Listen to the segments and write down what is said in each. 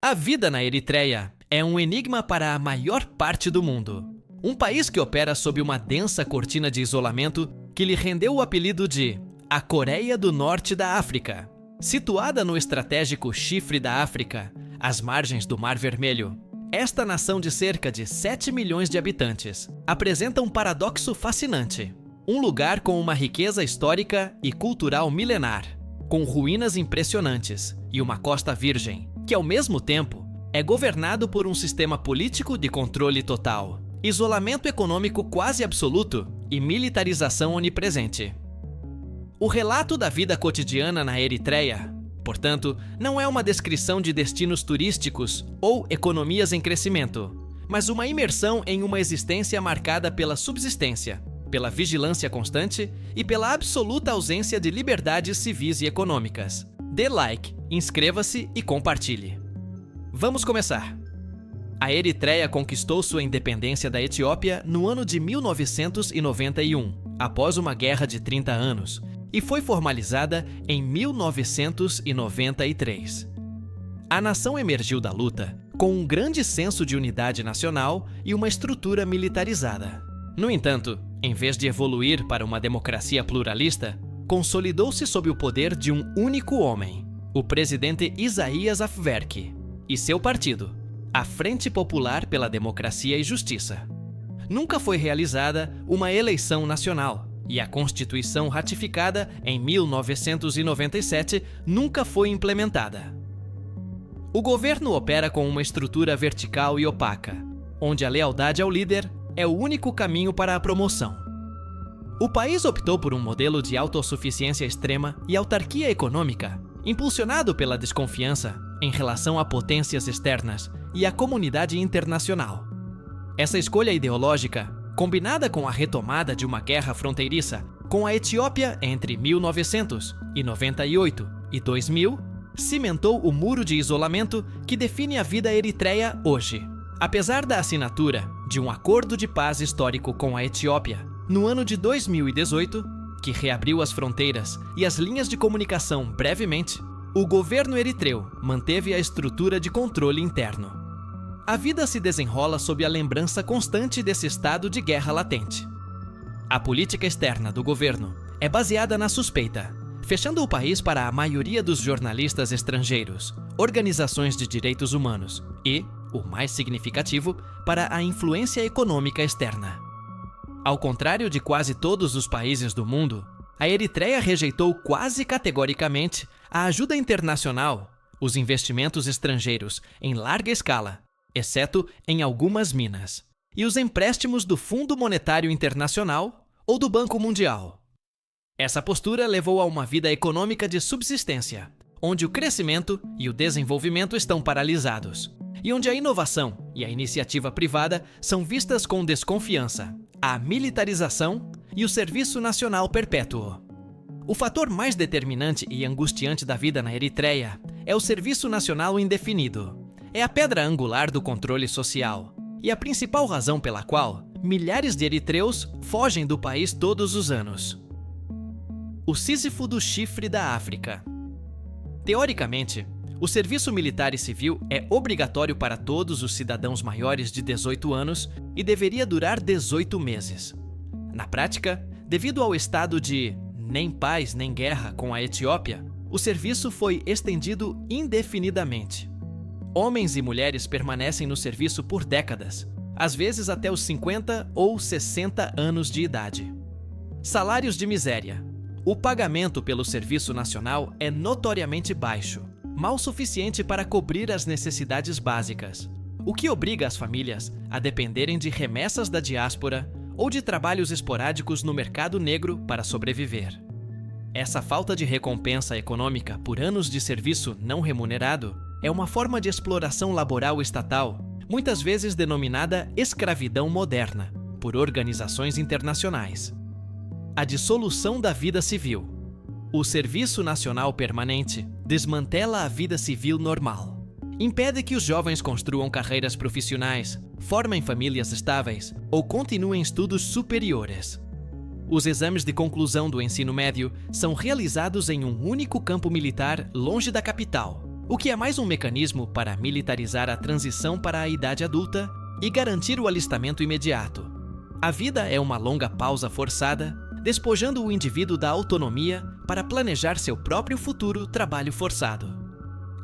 A vida na Eritreia é um enigma para a maior parte do mundo. Um país que opera sob uma densa cortina de isolamento que lhe rendeu o apelido de a Coreia do Norte da África. Situada no estratégico Chifre da África, às margens do Mar Vermelho, esta nação de cerca de 7 milhões de habitantes apresenta um paradoxo fascinante. Um lugar com uma riqueza histórica e cultural milenar, com ruínas impressionantes e uma costa virgem, que ao mesmo tempo é governado por um sistema político de controle total, isolamento econômico quase absoluto e militarização onipresente. O relato da vida cotidiana na Eritreia, portanto, não é uma descrição de destinos turísticos ou economias em crescimento, mas uma imersão em uma existência marcada pela subsistência, pela vigilância constante e pela absoluta ausência de liberdades civis e econômicas. Dê like, inscreva-se e compartilhe. Vamos começar! A Eritreia conquistou sua independência da Etiópia no ano de 1991, após uma guerra de 30 anos, e foi formalizada em 1993. A nação emergiu da luta com um grande senso de unidade nacional e uma estrutura militarizada. No entanto, em vez de evoluir para uma democracia pluralista, consolidou-se sob o poder de um único homem, o presidente Isaías Afwerki, e seu partido, a Frente Popular pela Democracia e Justiça. Nunca foi realizada uma eleição nacional, e a Constituição ratificada em 1997 nunca foi implementada. O governo opera com uma estrutura vertical e opaca, onde a lealdade ao líder é o único caminho para a promoção. O país optou por um modelo de autossuficiência extrema e autarquia econômica, impulsionado pela desconfiança em relação a potências externas e à comunidade internacional. Essa escolha ideológica, combinada com a retomada de uma guerra fronteiriça com a Etiópia entre 1998 e 2000, cimentou o muro de isolamento que define a vida eritreia hoje. Apesar da assinatura de um acordo de paz histórico com a Etiópia no ano de 2018, que reabriu as fronteiras e as linhas de comunicação brevemente, o governo eritreu manteve a estrutura de controle interno. A vida se desenrola sob a lembrança constante desse estado de guerra latente. A política externa do governo é baseada na suspeita, fechando o país para a maioria dos jornalistas estrangeiros, organizações de direitos humanos e, o mais significativo, para a influência econômica externa. Ao contrário de quase todos os países do mundo, a Eritreia rejeitou quase categoricamente a ajuda internacional, os investimentos estrangeiros em larga escala, exceto em algumas minas, e os empréstimos do Fundo Monetário Internacional ou do Banco Mundial. Essa postura levou a uma vida econômica de subsistência, onde o crescimento e o desenvolvimento estão paralisados, e onde a inovação e a iniciativa privada são vistas com desconfiança, a militarização e o serviço nacional perpétuo. O fator mais determinante e angustiante da vida na Eritreia é o serviço nacional indefinido. É a pedra angular do controle social e a principal razão pela qual milhares de eritreus fogem do país todos os anos. O Sísifo do Chifre da África. Teoricamente, o serviço militar e civil é obrigatório para todos os cidadãos maiores de 18 anos e deveria durar 18 meses. Na prática, devido ao estado de nem paz nem guerra com a Etiópia, o serviço foi estendido indefinidamente. Homens e mulheres permanecem no serviço por décadas, às vezes até os 50 ou 60 anos de idade. Salários de miséria. O pagamento pelo serviço nacional é notoriamente baixo, mal suficiente para cobrir as necessidades básicas, o que obriga as famílias a dependerem de remessas da diáspora ou de trabalhos esporádicos no mercado negro para sobreviver. Essa falta de recompensa econômica por anos de serviço não remunerado é uma forma de exploração laboral estatal, muitas vezes denominada escravidão moderna, por organizações internacionais. A dissolução da vida civil. O Serviço Nacional Permanente desmantela a vida civil normal. Impede que os jovens construam carreiras profissionais, formem famílias estáveis ou continuem estudos superiores. Os exames de conclusão do ensino médio são realizados em um único campo militar longe da capital, o que é mais um mecanismo para militarizar a transição para a idade adulta e garantir o alistamento imediato. A vida é uma longa pausa forçada, despojando o indivíduo da autonomia para planejar seu próprio futuro trabalho forçado.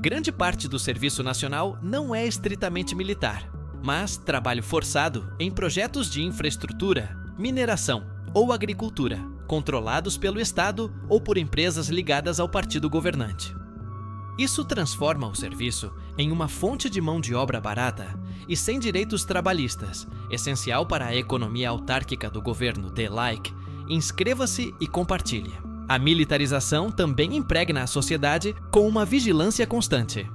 Grande parte do Serviço Nacional não é estritamente militar, mas trabalho forçado em projetos de infraestrutura, mineração ou agricultura, controlados pelo Estado ou por empresas ligadas ao partido governante. Isso transforma o serviço em uma fonte de mão de obra barata e sem direitos trabalhistas, essencial para a economia autárquica do governo. Dê like, inscreva-se e compartilhe. A militarização também impregna a sociedade com uma vigilância constante.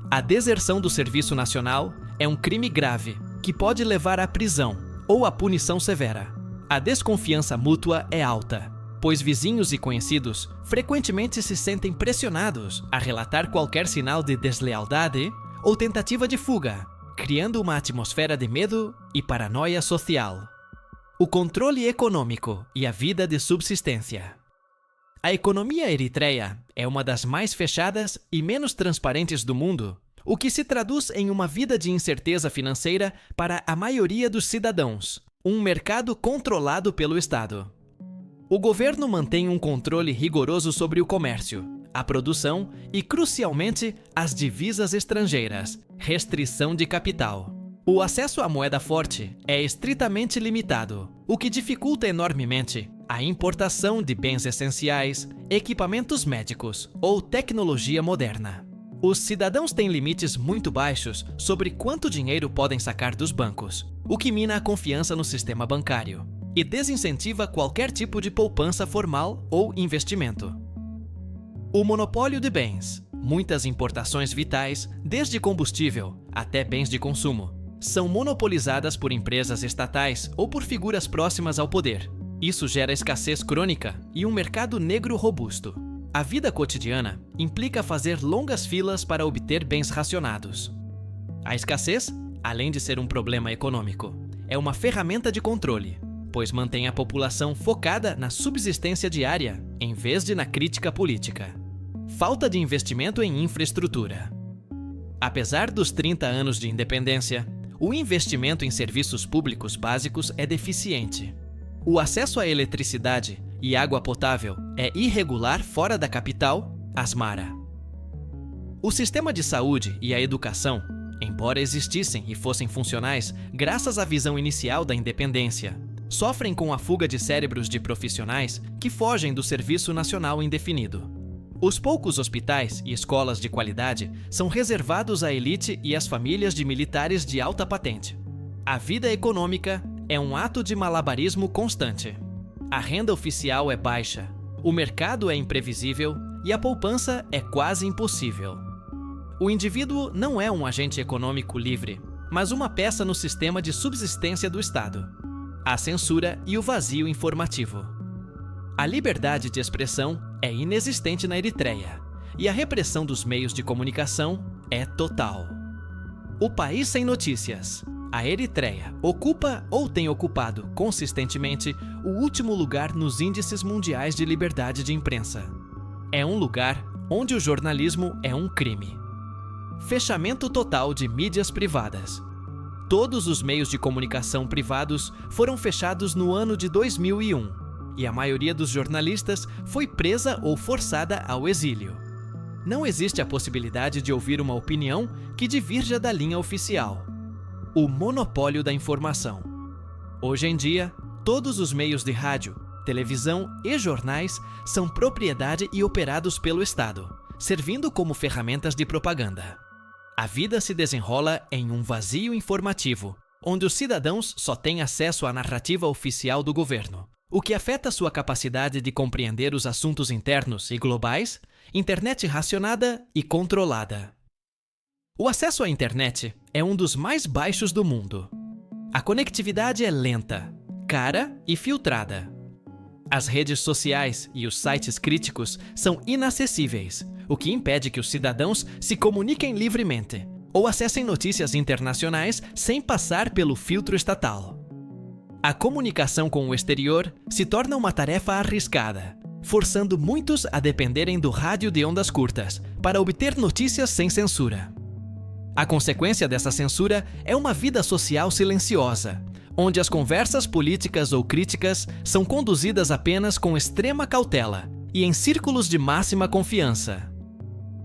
A deserção do Serviço Nacional é um crime grave que pode levar à prisão ou à punição severa. A desconfiança mútua é alta, pois vizinhos e conhecidos frequentemente se sentem pressionados a relatar qualquer sinal de deslealdade ou tentativa de fuga, criando uma atmosfera de medo e paranoia social. O controle econômico e a vida de subsistência. A economia eritreia é uma das mais fechadas e menos transparentes do mundo, o que se traduz em uma vida de incerteza financeira para a maioria dos cidadãos, um mercado controlado pelo Estado. O governo mantém um controle rigoroso sobre o comércio, a produção e, crucialmente, as divisas estrangeiras, restrição de capital. O acesso à moeda forte é estritamente limitado, o que dificulta enormemente a importação de bens essenciais, equipamentos médicos ou tecnologia moderna. Os cidadãos têm limites muito baixos sobre quanto dinheiro podem sacar dos bancos, o que mina a confiança no sistema bancário e desincentiva qualquer tipo de poupança formal ou investimento. O monopólio de bens. Muitas importações vitais, desde combustível até bens de consumo, são monopolizadas por empresas estatais ou por figuras próximas ao poder. Isso gera escassez crônica e um mercado negro robusto. A vida cotidiana implica fazer longas filas para obter bens racionados. A escassez, além de ser um problema econômico, é uma ferramenta de controle, pois mantém a população focada na subsistência diária em vez de na crítica política. Falta de investimento em infraestrutura. Apesar dos 30 anos de independência, o investimento em serviços públicos básicos é deficiente. O acesso à eletricidade e água potável é irregular fora da capital, Asmara. O sistema de saúde e a educação, embora existissem e fossem funcionais graças à visão inicial da independência, sofrem com a fuga de cérebros de profissionais que fogem do Serviço Nacional indefinido. Os poucos hospitais e escolas de qualidade são reservados à elite e às famílias de militares de alta patente. A vida econômica é um ato de malabarismo constante. A renda oficial é baixa, o mercado é imprevisível e a poupança é quase impossível. O indivíduo não é um agente econômico livre, mas uma peça no sistema de subsistência do Estado. A censura e o vazio informativo. A liberdade de expressão é inexistente na Eritreia e a repressão dos meios de comunicação é total. O país sem notícias. A Eritreia ocupa ou tem ocupado consistentemente o último lugar nos índices mundiais de liberdade de imprensa. É um lugar onde o jornalismo é um crime. Fechamento total de mídias privadas. Todos os meios de comunicação privados foram fechados no ano de 2001 e a maioria dos jornalistas foi presa ou forçada ao exílio. Não existe a possibilidade de ouvir uma opinião que divirja da linha oficial. O monopólio da informação. Hoje em dia, todos os meios de rádio, televisão e jornais são propriedade e operados pelo Estado, servindo como ferramentas de propaganda. A vida se desenrola em um vazio informativo, onde os cidadãos só têm acesso à narrativa oficial do governo, o que afeta sua capacidade de compreender os assuntos internos e globais, internet racionada e controlada. O acesso à internet é um dos mais baixos do mundo. A conectividade é lenta, cara e filtrada. As redes sociais e os sites críticos são inacessíveis, o que impede que os cidadãos se comuniquem livremente ou acessem notícias internacionais sem passar pelo filtro estatal. A comunicação com o exterior se torna uma tarefa arriscada, forçando muitos a dependerem do rádio de ondas curtas para obter notícias sem censura. A consequência dessa censura é uma vida social silenciosa, onde as conversas políticas ou críticas são conduzidas apenas com extrema cautela e em círculos de máxima confiança.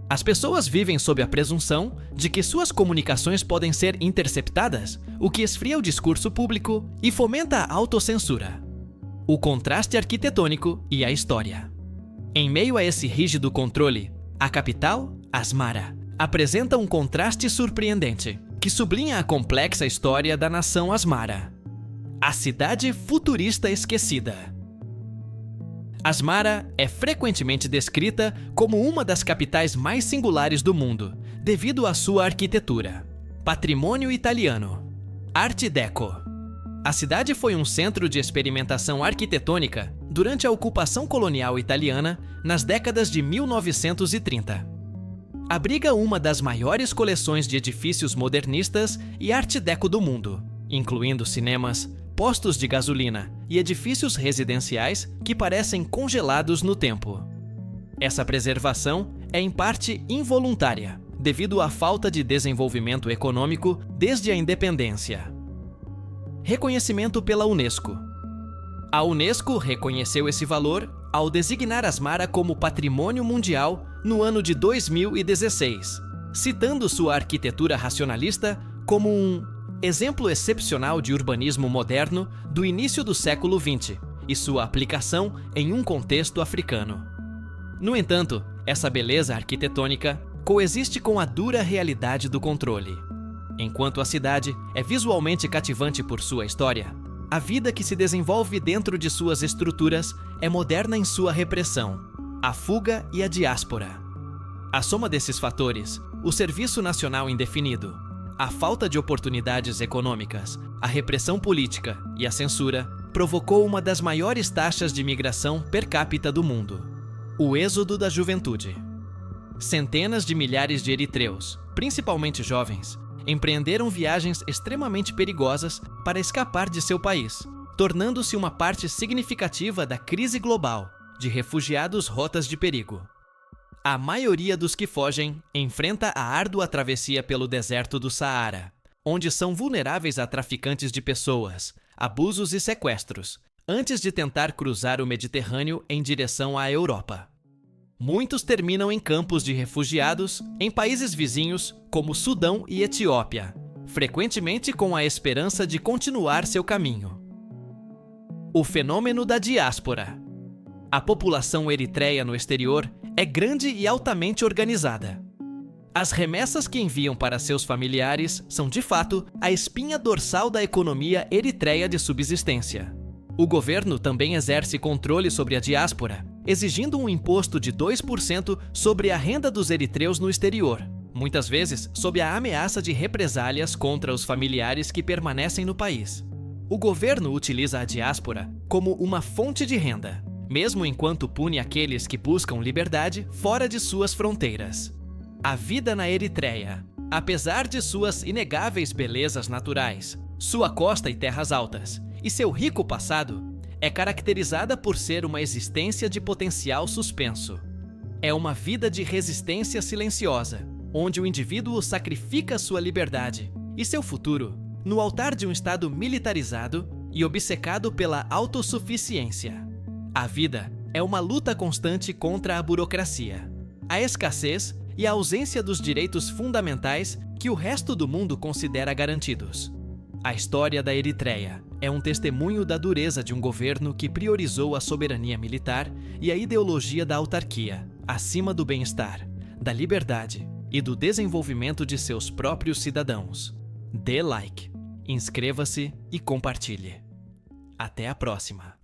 As pessoas vivem sob a presunção de que suas comunicações podem ser interceptadas, o que esfria o discurso público e fomenta a autocensura. O contraste arquitetônico e a história. Em meio a esse rígido controle, a capital, Asmara, apresenta um contraste surpreendente, que sublinha a complexa história da nação Asmara. A cidade futurista esquecida. Asmara é frequentemente descrita como uma das capitais mais singulares do mundo, devido à sua arquitetura. Patrimônio italiano. Arte Deco. A cidade foi um centro de experimentação arquitetônica durante a ocupação colonial italiana nas décadas de 1930. Abriga uma das maiores coleções de edifícios modernistas e Arte Deco do mundo, incluindo cinemas, postos de gasolina e edifícios residenciais que parecem congelados no tempo. Essa preservação é em parte involuntária, devido à falta de desenvolvimento econômico desde a independência. Reconhecimento pela Unesco. A Unesco reconheceu esse valor ao designar Asmara como Patrimônio Mundial no ano de 2016, citando sua arquitetura racionalista como um exemplo excepcional de urbanismo moderno do início do século XX e sua aplicação em um contexto africano. No entanto, essa beleza arquitetônica coexiste com a dura realidade do controle. Enquanto a cidade é visualmente cativante por sua história, a vida que se desenvolve dentro de suas estruturas é moderna em sua repressão, a fuga e a diáspora. A soma desses fatores, o serviço nacional indefinido, a falta de oportunidades econômicas, a repressão política e a censura provocou uma das maiores taxas de migração per capita do mundo: o êxodo da juventude. Centenas de milhares de eritreus, principalmente jovens, empreenderam viagens extremamente perigosas para escapar de seu país, tornando-se uma parte significativa da crise global de refugiados rotas de perigo. A maioria dos que fogem enfrenta a árdua travessia pelo deserto do Saara, onde são vulneráveis a traficantes de pessoas, abusos e sequestros, antes de tentar cruzar o Mediterrâneo em direção à Europa. Muitos terminam em campos de refugiados em países vizinhos como Sudão e Etiópia, frequentemente com a esperança de continuar seu caminho. O fenômeno da diáspora. A população eritreia no exterior é grande e altamente organizada. As remessas que enviam para seus familiares são, de fato, a espinha dorsal da economia eritreia de subsistência. O governo também exerce controle sobre a diáspora, exigindo um imposto de 2% sobre a renda dos eritreus no exterior, muitas vezes sob a ameaça de represálias contra os familiares que permanecem no país. O governo utiliza a diáspora como uma fonte de renda, mesmo enquanto pune aqueles que buscam liberdade fora de suas fronteiras. A vida na Eritreia, apesar de suas inegáveis belezas naturais, sua costa e terras altas, e seu rico passado, é caracterizada por ser uma existência de potencial suspenso. É uma vida de resistência silenciosa, onde o indivíduo sacrifica sua liberdade e seu futuro no altar de um Estado militarizado e obcecado pela autossuficiência. A vida é uma luta constante contra a burocracia, a escassez e a ausência dos direitos fundamentais que o resto do mundo considera garantidos. A história da Eritreia é um testemunho da dureza de um governo que priorizou a soberania militar e a ideologia da autarquia, acima do bem-estar, da liberdade e do desenvolvimento de seus próprios cidadãos. Dê like, inscreva-se e compartilhe. Até a próxima!